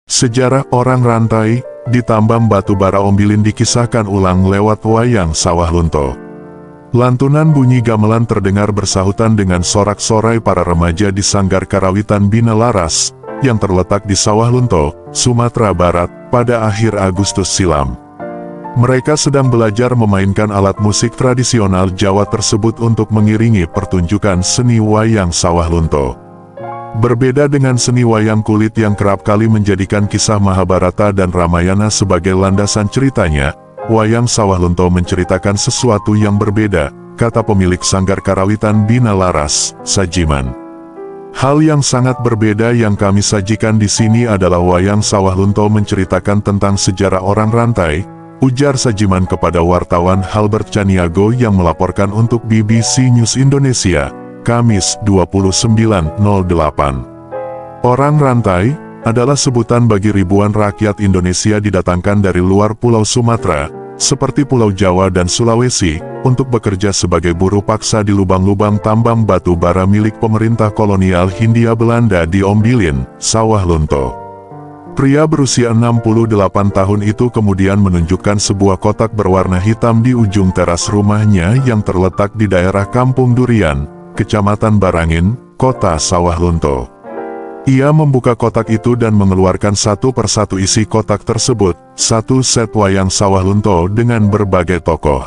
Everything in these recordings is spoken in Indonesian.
Sejarah orang rantai di tambang batu bara Ombilin dikisahkan ulang lewat wayang Sawah Lunto. Lantunan bunyi gamelan terdengar bersahutan dengan sorak-sorai para remaja di Sanggar Karawitan Bina Laras, yang terletak di Sawah Lunto, Sumatera Barat, pada akhir Agustus silam. Mereka sedang belajar memainkan alat musik tradisional Jawa tersebut untuk mengiringi pertunjukan seni wayang Sawah Lunto. Berbeda dengan seni wayang kulit yang kerap kali menjadikan kisah Mahabharata dan Ramayana sebagai landasan ceritanya, wayang Sawah Lunto menceritakan sesuatu yang berbeda, kata pemilik Sanggar Karawitan Bina Laras, Sajiman. Hal yang sangat berbeda yang kami sajikan di sini adalah wayang Sawah Lunto menceritakan tentang sejarah orang rantai, ujar Sajiman kepada wartawan Halbert Caniago yang melaporkan untuk BBC News Indonesia, Kamis 29/08. Orang rantai adalah sebutan bagi ribuan rakyat Indonesia didatangkan dari luar Pulau Sumatera, seperti Pulau Jawa dan Sulawesi, untuk bekerja sebagai buruh paksa di lubang-lubang tambang batu bara milik pemerintah kolonial Hindia Belanda di Ombilin, Sawah Lunto. Pria berusia 68 tahun itu kemudian menunjukkan sebuah kotak berwarna hitam di ujung teras rumahnya yang terletak di daerah Kampung Durian, Kecamatan Barangin, Kota Sawah Lunto. Ia membuka kotak itu dan mengeluarkan satu persatu isi kotak tersebut, satu set wayang Sawah Lunto dengan berbagai tokoh.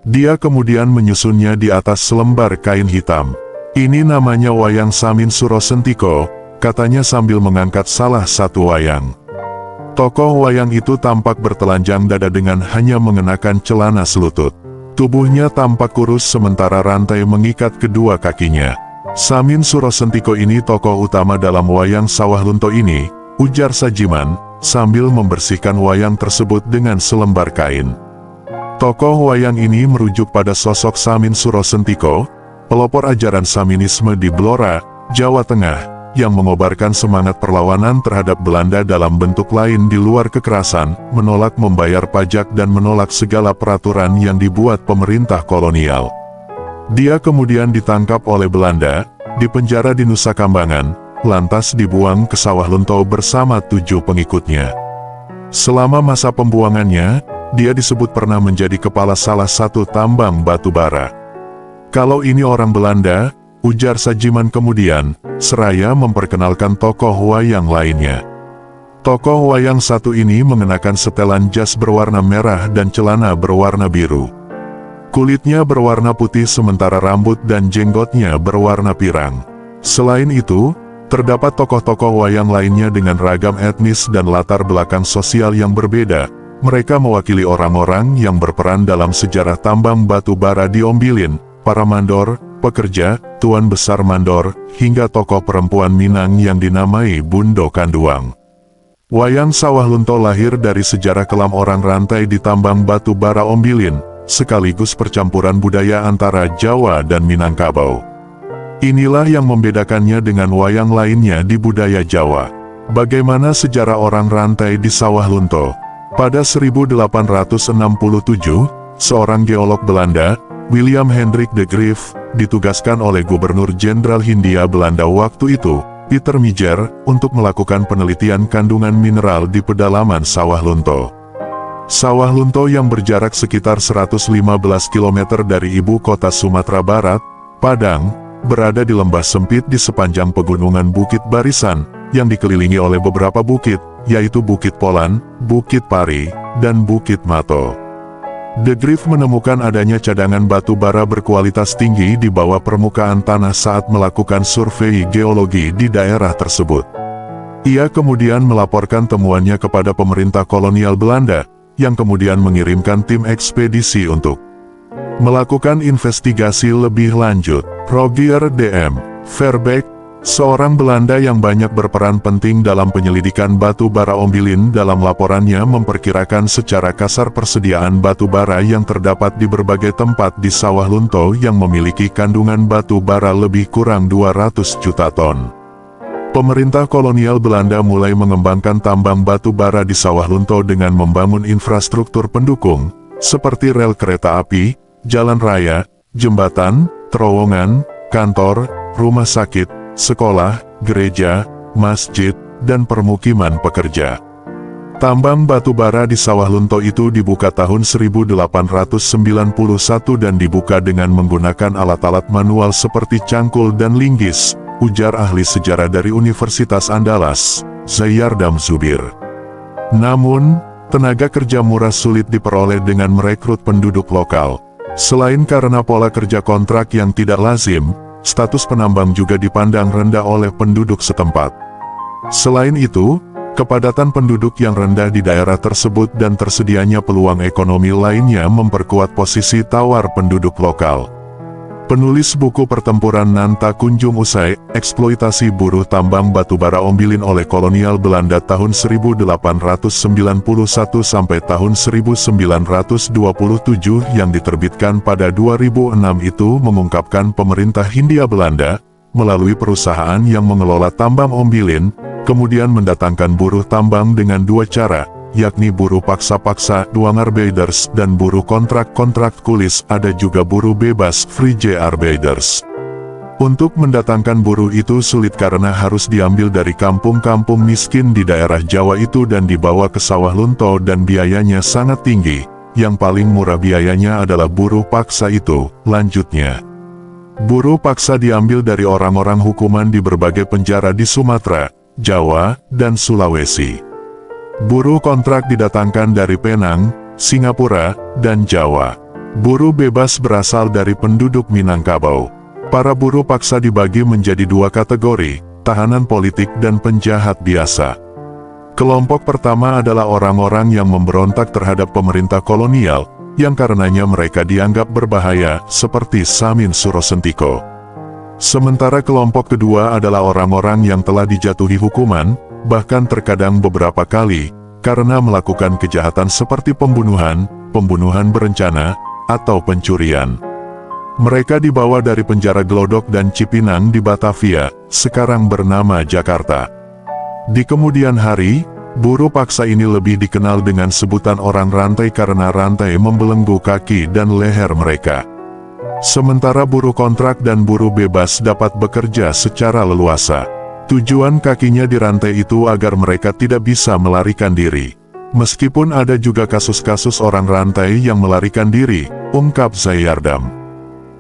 Dia kemudian menyusunnya di atas selembar kain hitam. Ini namanya wayang Samin Suro Sentiko, katanya sambil mengangkat salah satu wayang. Tokoh wayang itu tampak bertelanjang dada dengan hanya mengenakan celana selutut. Tubuhnya tampak kurus sementara rantai mengikat kedua kakinya. Samin Suro Sentiko ini tokoh utama dalam wayang Sawah Lunto ini, ujar Sajiman, sambil membersihkan wayang tersebut dengan selembar kain. Tokoh wayang ini merujuk pada sosok Samin Suro Sentiko, pelopor ajaran Saminisme di Blora, Jawa Tengah, yang mengobarkan semangat perlawanan terhadap Belanda dalam bentuk lain di luar kekerasan, menolak membayar pajak dan menolak segala peraturan yang dibuat pemerintah kolonial. Dia kemudian ditangkap oleh Belanda, dipenjara di Nusa Kambangan, lantas dibuang ke Sawah Lunto bersama 7 pengikutnya. Selama masa pembuangannya, dia disebut pernah menjadi kepala salah satu tambang batu bara. Kalau ini orang Belanda, ujar Sajiman kemudian, seraya memperkenalkan tokoh wayang lainnya. Tokoh wayang satu ini mengenakan setelan jas berwarna merah dan celana berwarna biru. Kulitnya berwarna putih sementara rambut dan jenggotnya berwarna pirang. Selain itu, terdapat tokoh-tokoh wayang lainnya dengan ragam etnis dan latar belakang sosial yang berbeda. Mereka mewakili orang-orang yang berperan dalam sejarah tambang batu bara di Ombilin, para mandor, pekerja, tuan besar mandor, hingga tokoh perempuan Minang yang dinamai Bundo Kanduang. Wayang Sawah Lunto lahir dari sejarah kelam orang rantai di tambang batu bara Ombilin, sekaligus percampuran budaya antara Jawa dan Minangkabau. Inilah yang membedakannya dengan wayang lainnya di budaya Jawa. Bagaimana sejarah orang rantai di Sawah Lunto? Pada 1867, seorang geolog Belanda, William Hendrik de Graaf, ditugaskan oleh Gubernur Jenderal Hindia Belanda waktu itu, Peter Mijer, untuk melakukan penelitian kandungan mineral di pedalaman Sawah Lunto. Sawah Lunto yang berjarak sekitar 115 km dari ibu kota Sumatera Barat, Padang, berada di lembah sempit di sepanjang pegunungan Bukit Barisan, yang dikelilingi oleh beberapa bukit, yaitu Bukit Polan, Bukit Pari, dan Bukit Mato. De Graaf menemukan adanya cadangan batu bara berkualitas tinggi di bawah permukaan tanah saat melakukan survei geologi di daerah tersebut. Ia kemudian melaporkan temuannya kepada pemerintah kolonial Belanda, yang kemudian mengirimkan tim ekspedisi untuk melakukan investigasi lebih lanjut. Rogier D.M. Verbeek, seorang Belanda yang banyak berperan penting dalam penyelidikan batu bara Ombilin, dalam laporannya memperkirakan secara kasar persediaan batu bara yang terdapat di berbagai tempat di Sawah Lunto yang memiliki kandungan batu bara lebih kurang 200 juta ton. Pemerintah kolonial Belanda mulai mengembangkan tambang batu bara di Sawah Lunto dengan membangun infrastruktur pendukung, seperti rel kereta api, jalan raya, jembatan, terowongan, kantor, rumah sakit, sekolah, gereja, masjid, dan permukiman pekerja. Tambang batu bara di Sawah Lunto itu dibuka tahun 1891 dan dibuka dengan menggunakan alat-alat manual seperti cangkul dan linggis, ujar ahli sejarah dari Universitas Andalas, Zayardam Zubir. Namun, tenaga kerja murah sulit diperoleh dengan merekrut penduduk lokal. Selain karena pola kerja kontrak yang tidak lazim, status penambang juga dipandang rendah oleh penduduk setempat. Selain itu, kepadatan penduduk yang rendah di daerah tersebut dan tersedianya peluang ekonomi lainnya memperkuat posisi tawar penduduk lokal. Penulis buku Pertempuran Nanta Kunjung Usai, eksploitasi buruh tambang batubara Ombilin oleh kolonial Belanda tahun 1891 sampai tahun 1927 yang diterbitkan pada 2006 itu mengungkapkan pemerintah Hindia Belanda, melalui perusahaan yang mengelola tambang Ombilin, kemudian mendatangkan buruh tambang dengan dua cara, yakni buruh paksa-paksa dwangarbeiders dan buruh kontrak kulis, ada juga buruh bebas vrijarbeiders. Untuk mendatangkan buruh itu sulit karena harus diambil dari kampung-kampung miskin di daerah Jawa itu dan dibawa ke Sawah Lunto dan biayanya sangat tinggi. Yang paling murah biayanya adalah buruh paksa itu. Lanjutnya, buruh paksa diambil dari orang-orang hukuman di berbagai penjara di Sumatera, Jawa, dan Sulawesi. Buruh kontrak didatangkan dari Penang, Singapura, dan Jawa. Buruh bebas berasal dari penduduk Minangkabau. Para buruh paksa dibagi menjadi dua kategori, tahanan politik dan penjahat biasa. Kelompok pertama adalah orang-orang yang memberontak terhadap pemerintah kolonial, yang karenanya mereka dianggap berbahaya, seperti Samin Surosentiko. Sementara kelompok kedua adalah orang-orang yang telah dijatuhi hukuman, bahkan terkadang beberapa kali, karena melakukan kejahatan seperti pembunuhan berencana, atau pencurian. Mereka dibawa dari penjara Glodok dan Cipinang di Batavia, sekarang bernama Jakarta. Di kemudian hari, buruh paksa ini lebih dikenal dengan sebutan orang rantai karena rantai membelenggu kaki dan leher mereka. Sementara buruh kontrak dan buruh bebas dapat bekerja secara leluasa. Tujuan kakinya dirantai itu agar mereka tidak bisa melarikan diri. Meskipun ada juga kasus-kasus orang rantai yang melarikan diri, ungkap Zayardam.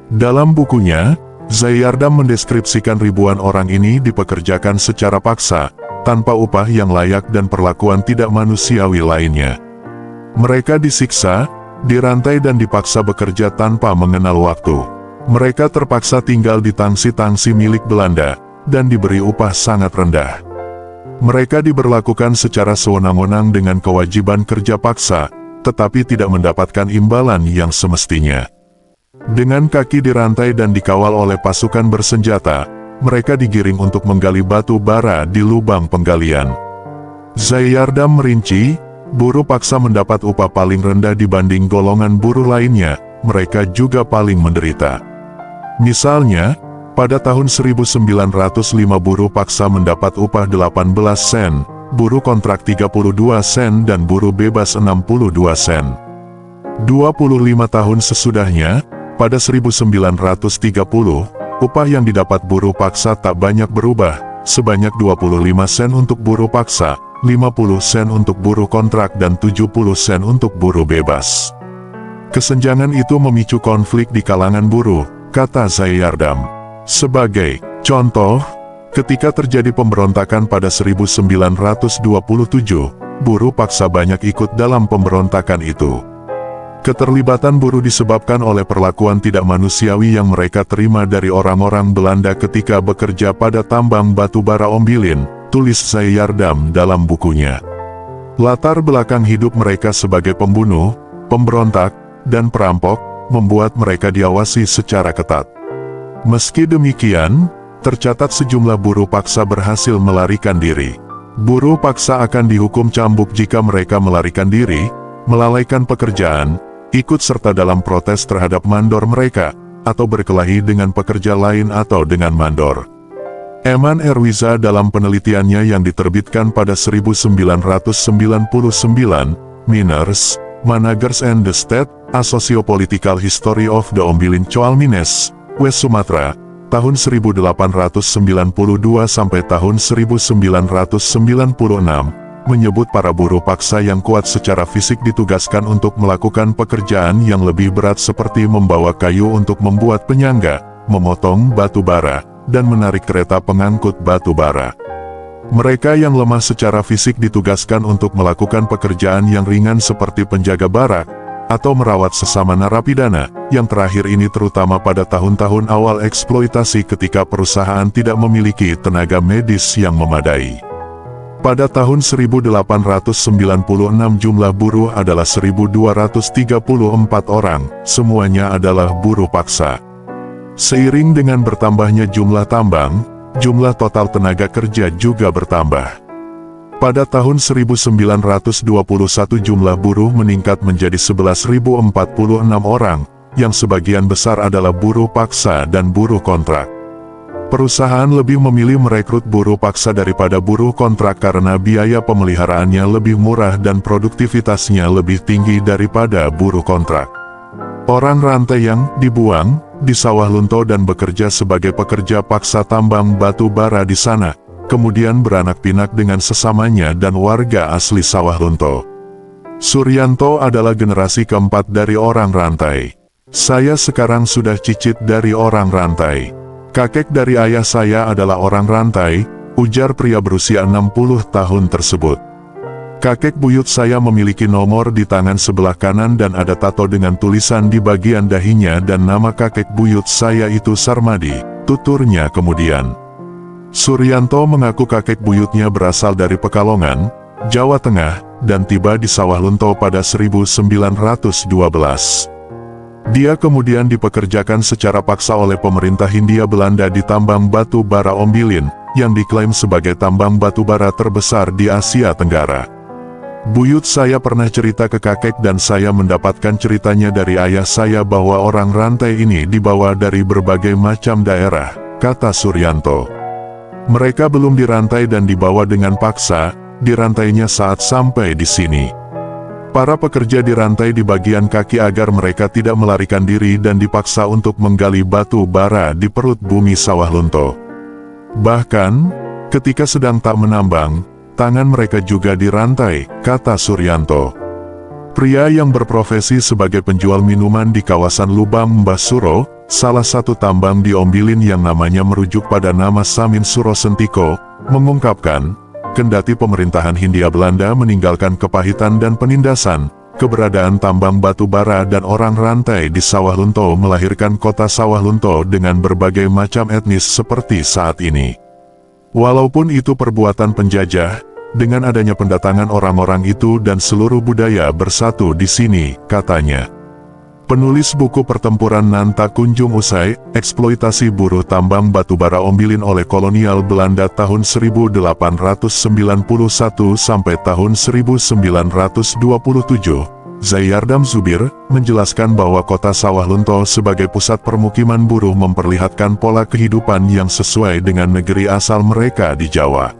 Dalam bukunya, Zayardam mendeskripsikan ribuan orang ini dipekerjakan secara paksa, tanpa upah yang layak dan perlakuan tidak manusiawi lainnya. Mereka disiksa, dirantai dan dipaksa bekerja tanpa mengenal waktu. Mereka terpaksa tinggal di tangsi-tangsi milik Belanda, dan diberi upah sangat rendah. Mereka diberlakukan secara sewenang-wenang dengan kewajiban kerja paksa, tetapi tidak mendapatkan imbalan yang semestinya. Dengan kaki dirantai dan dikawal oleh pasukan bersenjata, mereka digiring untuk menggali batu bara di lubang penggalian. Zayardam merinci, buruh paksa mendapat upah paling rendah dibanding golongan buruh lainnya, mereka juga paling menderita. Misalnya, pada tahun 1905 buruh paksa mendapat upah 18 sen, buruh kontrak 32 sen dan buruh bebas 62 sen. 25 tahun sesudahnya, pada 1930, upah yang didapat buruh paksa tak banyak berubah, sebanyak 25 sen untuk buruh paksa, 50 sen untuk buruh kontrak dan 70 sen untuk buruh bebas. Kesenjangan itu memicu konflik di kalangan buruh, kata Zayardam. Sebagai contoh, ketika terjadi pemberontakan pada 1927, buruh paksa banyak ikut dalam pemberontakan itu. Keterlibatan buruh disebabkan oleh perlakuan tidak manusiawi yang mereka terima dari orang-orang Belanda ketika bekerja pada tambang batu bara Ombilin, tulis Zayardam dalam bukunya. Latar belakang hidup mereka sebagai pembunuh, pemberontak, dan perampok, membuat mereka diawasi secara ketat. Meski demikian, tercatat sejumlah buruh paksa berhasil melarikan diri. Buruh paksa akan dihukum cambuk jika mereka melarikan diri, melalaikan pekerjaan, ikut serta dalam protes terhadap mandor mereka, atau berkelahi dengan pekerja lain atau dengan mandor. Eman Erwiza dalam penelitiannya yang diterbitkan pada 1999, Miners, Managers and the State, A Sociopolitical History of the Ombilin Coalmines, West Sumatra, tahun 1892 sampai tahun 1996, menyebut para buruh paksa yang kuat secara fisik ditugaskan untuk melakukan pekerjaan yang lebih berat seperti membawa kayu untuk membuat penyangga, memotong batu bara, dan menarik kereta pengangkut batu bara. Mereka yang lemah secara fisik ditugaskan untuk melakukan pekerjaan yang ringan seperti penjaga barak, atau merawat sesama narapidana, yang terakhir ini terutama pada tahun-tahun awal eksploitasi ketika perusahaan tidak memiliki tenaga medis yang memadai. Pada tahun 1896 jumlah buruh adalah 1.234 orang, semuanya adalah buruh paksa. Seiring dengan bertambahnya jumlah tambang, jumlah total tenaga kerja juga bertambah. Pada tahun 1921 jumlah buruh meningkat menjadi 11.046 orang, yang sebagian besar adalah buruh paksa dan buruh kontrak. Perusahaan lebih memilih merekrut buruh paksa daripada buruh kontrak karena biaya pemeliharaannya lebih murah dan produktivitasnya lebih tinggi daripada buruh kontrak. Orang rantai yang dibuang di sawah Lunto dan bekerja sebagai pekerja paksa tambang batu bara di sana, kemudian beranak pinak dengan sesamanya dan warga asli sawah Lunto. Suryanto adalah generasi keempat dari orang rantai. Saya sekarang sudah cicit dari orang rantai. Kakek dari ayah saya adalah orang rantai, ujar pria berusia 60 tahun tersebut. Kakek buyut saya memiliki nomor di tangan sebelah kanan dan ada tato dengan tulisan di bagian dahinya dan nama kakek buyut saya itu Sarmadi, tuturnya kemudian. Suryanto mengaku kakek buyutnya berasal dari Pekalongan, Jawa Tengah, dan tiba di sawah Lunto pada 1912. Dia kemudian dipekerjakan secara paksa oleh pemerintah Hindia Belanda di tambang batu bara Ombilin, yang diklaim sebagai tambang batu bara terbesar di Asia Tenggara. Buyut saya pernah cerita ke kakek dan saya mendapatkan ceritanya dari ayah saya bahwa orang rantai ini dibawa dari berbagai macam daerah, kata Suryanto. Mereka belum dirantai dan dibawa dengan paksa, dirantainya saat sampai di sini. Para pekerja dirantai di bagian kaki agar mereka tidak melarikan diri dan dipaksa untuk menggali batu bara di perut bumi sawah Lunto. Bahkan, ketika sedang tak menambang, tangan mereka juga dirantai, kata Suryanto. Pria yang berprofesi sebagai penjual minuman di kawasan Lubang Mbah Suro, salah satu tambang di Ombilin yang namanya merujuk pada nama Samin Suro Sentiko, mengungkapkan, kendati pemerintahan Hindia Belanda meninggalkan kepahitan dan penindasan, keberadaan tambang batu bara dan orang rantai di sawah Lunto melahirkan kota sawah Lunto dengan berbagai macam etnis seperti saat ini. Walaupun itu perbuatan penjajah, dengan adanya pendatangan orang-orang itu dan seluruh budaya bersatu di sini, katanya. Penulis buku Pertempuran Nan Tak Kunjung Usai, eksploitasi buruh tambang batubara Ombilin oleh kolonial Belanda tahun 1891 sampai tahun 1927, Zayardam Zubir, menjelaskan bahwa kota sawah Lunto sebagai pusat permukiman buruh memperlihatkan pola kehidupan yang sesuai dengan negeri asal mereka di Jawa.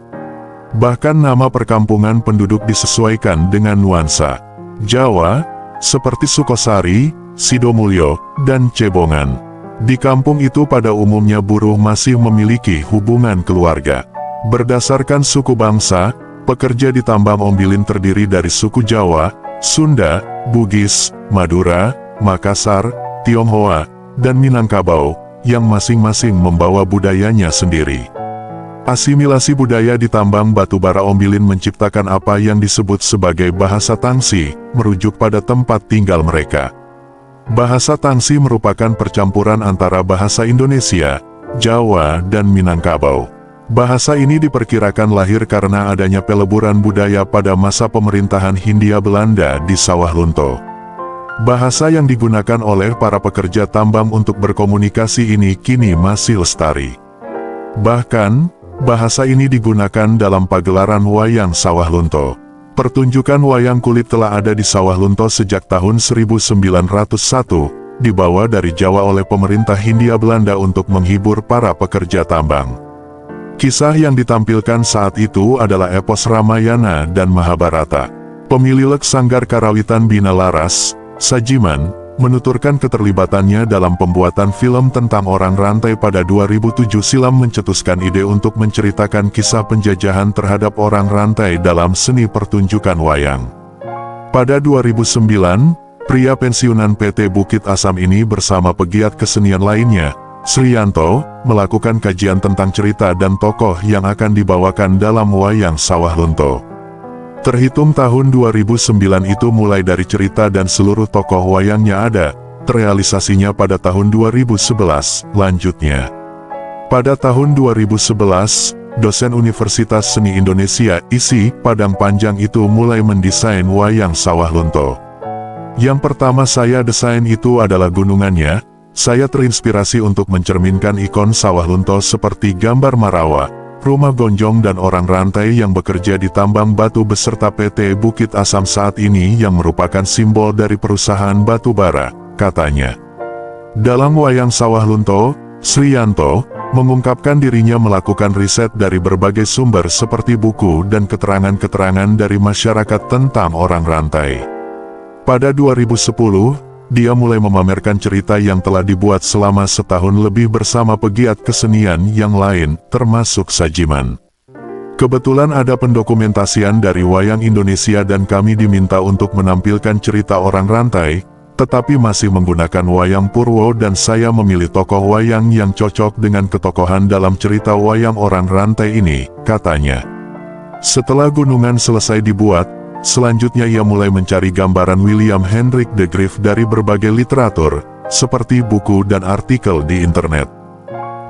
Bahkan nama perkampungan penduduk disesuaikan dengan nuansa Jawa, seperti Sukosari, Sidomulyo, dan Cebongan. Di kampung itu pada umumnya buruh masih memiliki hubungan keluarga. Berdasarkan suku bangsa, pekerja di tambang Ombilin terdiri dari suku Jawa, Sunda, Bugis, Madura, Makassar, Tionghoa, dan Minangkabau, yang masing-masing membawa budayanya sendiri. Asimilasi budaya di tambang batubara Ombilin menciptakan apa yang disebut sebagai bahasa Tangsi, merujuk pada tempat tinggal mereka. Bahasa Tangsi merupakan percampuran antara bahasa Indonesia, Jawa, dan Minangkabau. Bahasa ini diperkirakan lahir karena adanya peleburan budaya pada masa pemerintahan Hindia Belanda di sawah Lunto. Bahasa yang digunakan oleh para pekerja tambang untuk berkomunikasi ini kini masih lestari. Bahkan, bahasa ini digunakan dalam pagelaran wayang sawah Lunto. Pertunjukan wayang kulit telah ada di sawah Lunto sejak tahun 1901, dibawa dari Jawa oleh pemerintah Hindia Belanda untuk menghibur para pekerja tambang. Kisah yang ditampilkan saat itu adalah epos Ramayana dan Mahabharata. Pemililek Sanggar Karawitan Bina Laras, Sajiman, menuturkan keterlibatannya dalam pembuatan film tentang orang rantai pada 2007 silam mencetuskan ide untuk menceritakan kisah penjajahan terhadap orang rantai dalam seni pertunjukan wayang. Pada 2009, pria pensiunan PT Bukit Asam ini bersama pegiat kesenian lainnya, Sriyanto, melakukan kajian tentang cerita dan tokoh yang akan dibawakan dalam wayang Sawah Lunto. Terhitung tahun 2009 itu mulai dari cerita dan seluruh tokoh wayangnya ada, terrealisasinya pada tahun 2011, lanjutnya. Pada tahun 2011, dosen Universitas Seni Indonesia, ISI, Padang Panjang itu mulai mendesain wayang Sawah Lunto. Yang pertama saya desain itu adalah gunungannya. Saya terinspirasi untuk mencerminkan ikon Sawah Lunto seperti gambar Marawa, rumah gonjong dan orang rantai yang bekerja di tambang batu beserta PT Bukit Asam saat ini yang merupakan simbol dari perusahaan batu bara, katanya. Dalam wayang Sawah Lunto, Sriyanto mengungkapkan dirinya melakukan riset dari berbagai sumber seperti buku dan keterangan-keterangan dari masyarakat tentang orang rantai. Pada 2010, dia mulai memamerkan cerita yang telah dibuat selama setahun lebih bersama pegiat kesenian yang lain, termasuk Sajiman. Kebetulan ada pendokumentasian dari wayang Indonesia dan kami diminta untuk menampilkan cerita orang rantai, tetapi masih menggunakan wayang Purwo dan saya memilih tokoh wayang yang cocok dengan ketokohan dalam cerita wayang orang rantai ini, katanya. Setelah gunungan selesai dibuat, selanjutnya ia mulai mencari gambaran William Hendrik de Graaf dari berbagai literatur, seperti buku dan artikel di internet.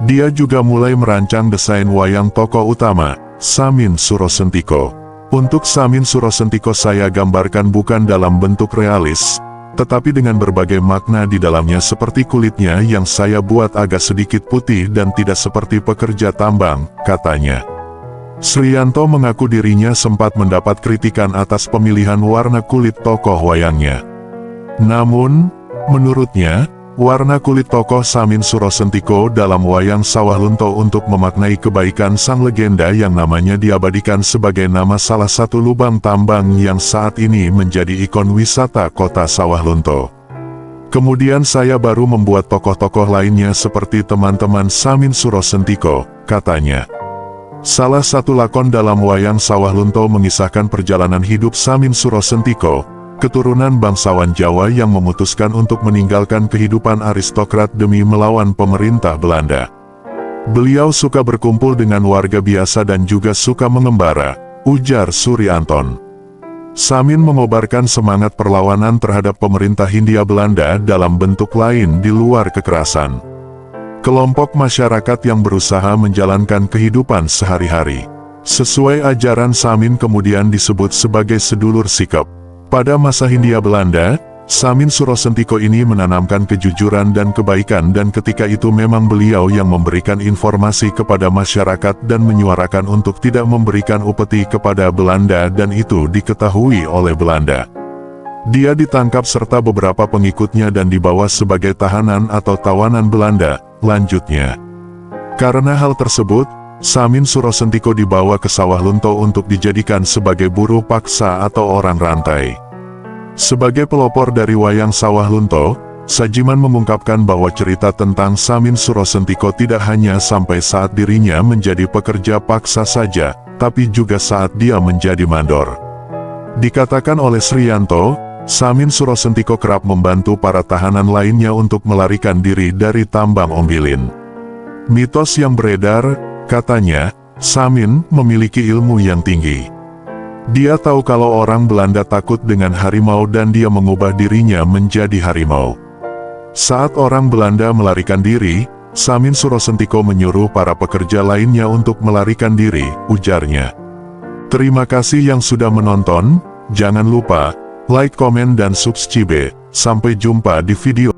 Dia juga mulai merancang desain wayang tokoh utama, Samin Surosentiko. Untuk Samin Surosentiko saya gambarkan bukan dalam bentuk realis, tetapi dengan berbagai makna di dalamnya seperti kulitnya yang saya buat agak sedikit putih dan tidak seperti pekerja tambang, katanya. Sriyanto mengaku dirinya sempat mendapat kritikan atas pemilihan warna kulit tokoh wayangnya. Namun, menurutnya, warna kulit tokoh Samin Surosentiko dalam wayang Sawah Lunto untuk memaknai kebaikan sang legenda yang namanya diabadikan sebagai nama salah satu lubang tambang yang saat ini menjadi ikon wisata kota Sawah Lunto. Kemudian saya baru membuat tokoh-tokoh lainnya seperti teman-teman Samin Surosentiko, katanya. Salah satu lakon dalam wayang Sawah Lunto mengisahkan perjalanan hidup Samin Surosentiko, keturunan bangsawan Jawa yang memutuskan untuk meninggalkan kehidupan aristokrat demi melawan pemerintah Belanda. Beliau suka berkumpul dengan warga biasa dan juga suka mengembara, ujar Suryanto. Samin mengobarkan semangat perlawanan terhadap pemerintah Hindia Belanda dalam bentuk lain di luar kekerasan. Kelompok masyarakat yang berusaha menjalankan kehidupan sehari-hari. Sesuai ajaran Samin kemudian disebut sebagai sedulur sikap. Pada masa Hindia Belanda, Samin Surosentiko ini menanamkan kejujuran dan kebaikan dan ketika itu memang beliau yang memberikan informasi kepada masyarakat dan menyuarakan untuk tidak memberikan upeti kepada Belanda dan itu diketahui oleh Belanda. Dia ditangkap serta beberapa pengikutnya dan dibawa sebagai tahanan atau tawanan Belanda, lanjutnya. Karena hal tersebut, Samin Surosentiko dibawa ke Sawah Lunto untuk dijadikan sebagai buruh paksa atau orang rantai. Sebagai pelopor dari wayang Sawah Lunto, Sajiman mengungkapkan bahwa cerita tentang Samin Surosentiko tidak hanya sampai saat dirinya menjadi pekerja paksa saja, tapi juga saat dia menjadi mandor. Dikatakan oleh Sriyanto, Samin Surosentiko kerap membantu para tahanan lainnya untuk melarikan diri dari tambang ombilin. Mitos yang beredar, katanya, Samin memiliki ilmu yang tinggi. Dia tahu kalau orang Belanda takut dengan harimau dan dia mengubah dirinya menjadi harimau. Saat orang Belanda melarikan diri, Samin Surosentiko menyuruh para pekerja lainnya untuk melarikan diri, ujarnya. Terima kasih yang sudah menonton, jangan lupa like, komen dan subscribe. Sampai jumpa di video